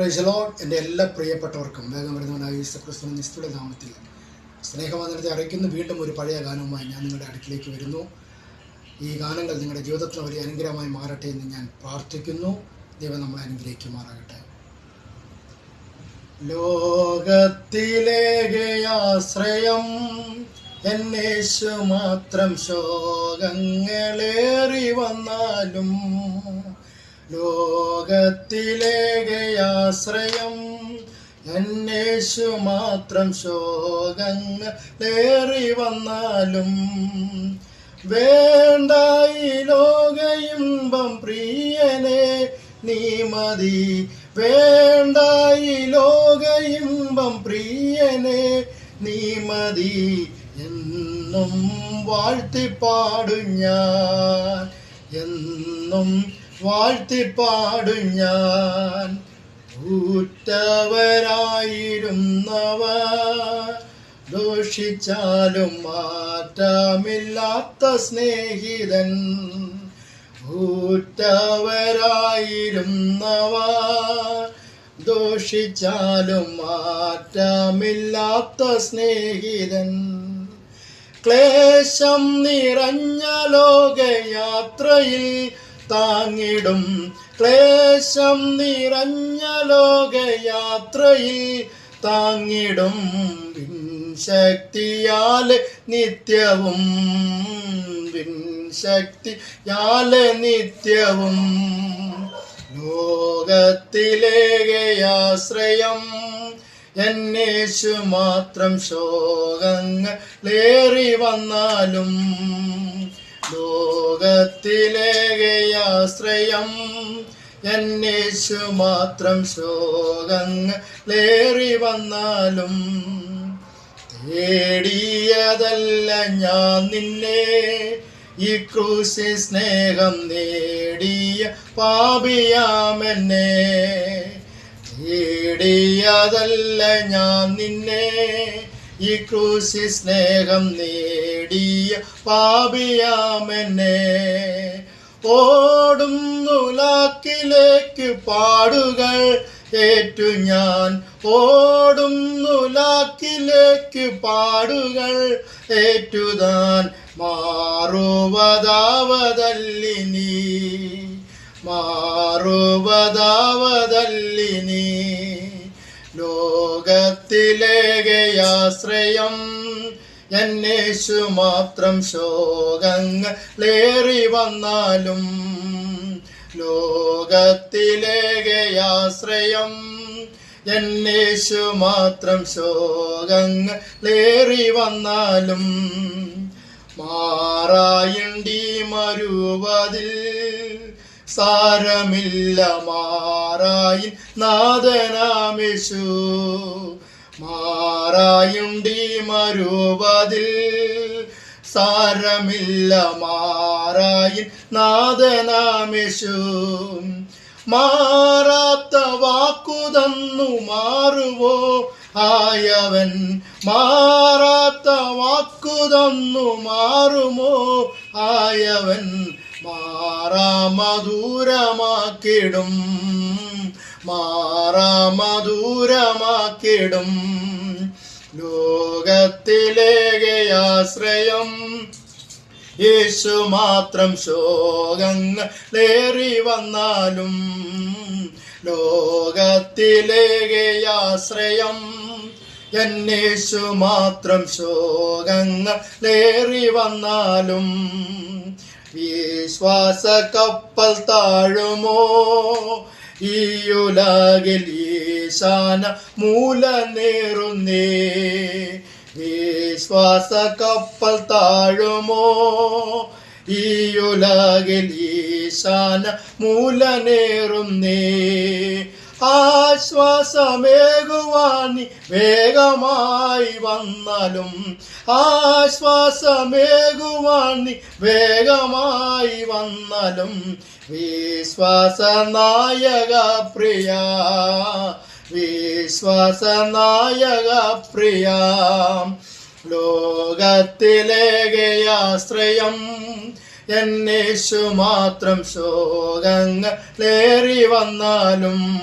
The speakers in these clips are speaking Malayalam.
Praise the Lord. എൻ്റെ എല്ലാ പ്രിയപ്പെട്ടവർക്കും വേഗം വരുന്നവനായ യേശുക്രിസ്തുവിന്റെ നിസ്തുല നാമത്തിൽ സ്നേഹവന്ദനത്തെ അറിയിക്കുന്നു. വീണ്ടും ഒരു പഴയ ഗാനവുമായി ഞാൻ നിങ്ങളുടെ അടുക്കിലേക്ക് വരുന്നു. ഈ ഗാനങ്ങൾ നിങ്ങളുടെ ജീവിതത്തിന് വലിയ അനുഗ്രഹമായി മാറട്ടെ എന്ന് ഞാൻ പ്രാർത്ഥിക്കുന്നു. ദൈവം നമ്മളെ അനുഗ്രഹിക്കുമാറാകട്ടെ. ലോകത്തിലേകയാശ്രയം എന്നേശു മാത്രം, ശോകങ്ങളേറി വന്നാലും ലോകത്തിലേകയാശ്രയം എന്നേശു മാത്രം, ശോകങ്ങളേറി വന്നാലും വേണ്ട ഈ ലോകയിമ്പം പ്രിയനെ നീ മതി, വേണ്ട ഈ ലോകയിമ്പം പ്രിയനെ നീ മതി, എന്നും വാഴ്ത്തിപ്പാടും ഞാൻ, എന്നും വാഴ്ത്തിപ്പാടും ഞാൻ. ഊറ്റവരായിരുന്നവർ ദോഷിച്ചാലും മാറ്റമില്ലാത്ത സ്നേഹിതൻ, ഊറ്റവരായിരുന്നവർ ദോഷിച്ചാലും മാറ്റമില്ലാത്ത സ്നേഹിതൻ. ക്ലേശം നിറഞ്ഞ ലോകയാത്രയിൽ താങ്ങിടും, ക്ലേശം നിറഞ്ഞ ലോകയാത്രയിൽ താങ്ങിടും, വിൻശക്തിയാലെ നിത്യവും, വിൻശക്തിയാലെ നിത്യവും. ലോകത്തിലേകയാശ്രയം എന്നേശു മാത്രം, ശോകങ്ങളേറി വന്നാലും ലോകത്തിലേകയാശ്രയം എന്നേശു മാത്രം, ശോകങ്ങളേറി വന്നാലും തേടിയതല്ല ഞാൻ നിന്നെ, ഈ ക്രൂശിൽ സ്നേഹം നേടിയ പാപിയാമെന്നെ. തേടിയതല്ല ഞാൻ നിന്നെ, ഈ ക്രൂശിൽ സ്നേഹം നേടിയ പാപിയാമെന്നെ. ഓടുന്നു ലാക്കിലേക്ക് പാടുകൾ ഏറ്റു ഞാൻ, ഓടുന്നു ലാക്കിലേക്ക് പാടുകൾ ഏറ്റുതാൻ. മാറുവതാവതല്ലിനി, മാറുവതാവതല്ലിനി. ലോകത്തിലേകയാശ്രയം എന്നേശു മാത്രം, ശോകങ്ങളേറി വന്നാലും ലോകത്തിലേകയാശ്രയം എന്നേശു മാത്രം, ശോകങ്ങളേറി വന്നാലും മാറായുണ്ടി മരുവതിൽ സാരമില്ല, മാറായിൻ നാഥനാമേശു. മാറായുണ്ടി മരുവതിൽ സാരമില്ല, മാറായിൻ നാഥനാമേശു. മാറാത്ത വാക്കുതന്നു മാറുവോ ആയവൻ, മാറാത്ത വാക്കുതന്നു മാറുമോ ആയവൻ. മാറാമധുരമാക്കിടും, മാറാമധുരമാക്കിടും. ലോകത്തിലേകയാശ്രയം യേശു മാത്രം, ശോകങ്ങളേറി വന്നാലും ലോകത്തിലേകയാശ്രയം എന്നേശു മാത്രം, ശോകങ്ങളേറി വന്നാലും വിശ്വാസ കപ്പൽ താഴുമോ ഈ ഉലകിൽ ഈശാന മൂലനേറുന്നേ. വിശ്വാസ കപ്പൽ താഴുമോ ഈ ഉലകിൽ ഈശാന മൂലനേറുന്നേ. ആശ്വാസമേകുവാനി വേഗമായി വന്നാലും, ആശ്വാസമേകുവാനി വേഗമായി വന്നാലും വിശ്വാസനായക പ്രിയ, വിശ്വാസനായക പ്രിയ. ലോകത്തിലേകയാശ്രയം എന്നേശു മാത്രം ശോകങ്ങളേറി വന്നാലും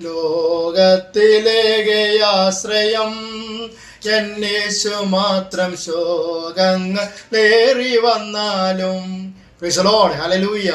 ലോകത്തിലേകയാശ്രയം എന്നേശു മാത്രം ശോകങ്ങളേറി വന്നാലും. Praise the Lord. ഹല്ലേലൂയ.